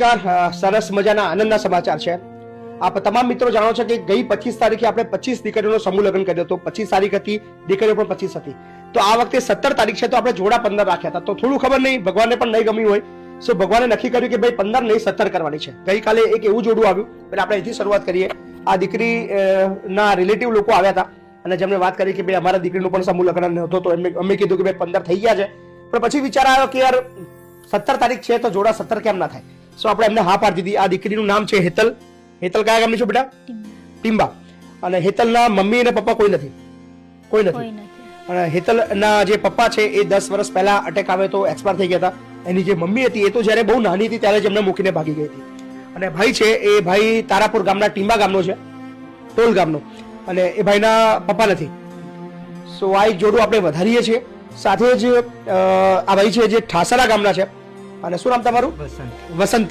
સરસ મજાના આનંદના સમાચાર છે। આપ તમામ મિત્રો જાણો છો કે ગઈ 25 તારીખે આપણે 25 દીકરીઓનો સમૂહ લગ્ન કર્યો હતો। 25 તારીખ હતી, દીકરીઓ પણ 25 હતી। તો આ વખતે 17 તારીખ છે, તો આપણે જોડા 15 રાખ્યા હતા। તો થોડું ખબર નહીં, ભગવાનને પણ નહીં ગમ્યું હોય, સો ભગવાને નક્કી કર્યું કે ભાઈ 15 નહીં 17 કરવાની છે। ગઈકાલે એક એવું જોડું આવ્યું, એટલે આપણે અહીંથી શરૂઆત કરીએ। આ દીકરી ના રિલેટિવ લોકો આવ્યા હતા અને જેમને વાત કરી કે ભાઈ અમારા દીકરીનું પણ સમૂહ લગ્ન હતો, તો અમે કીધું કે ભાઈ 15 થઈ ગયા છે, પણ પછી વિચાર આવ્યો કે યાર 17 તારીખ છે તો જોડા 17 કેમ ના થાય। સો આપણે એમને હા પાડી દીધી। આ દીકરીનું નામ છે હેતલ। હેતલ કયા ગામની છો બેટા? ટીમ્બા। અને હેતલના મમ્મી અને પપ્પા કોઈ નથી, કોઈ નથી। અને હેતલના જે પપ્પા છે એ 10 વર્ષ પહેલા અટેક આવે તો એક્સપાયર થઈ ગયા હતા। એની જે મમ્મી હતી એ તો જ્યારે બહુ નાની હતી ત્યારે જ એમને મૂકીને ભાગી ગઈ હતી। અને ભાઈ છે એ ભાઈ તારાપુર ગામના ટીમ્બા ગામનો છે, ટોલ ગામનો, અને એ ભાઈના પપ્પા નથી। સો આ એક જોડું આપણે વધારીએ છીએ। સાથે જ આ ભાઈ છે જે ઠાસરા ગામના છે, અને શું નામ તમારું? વસંત।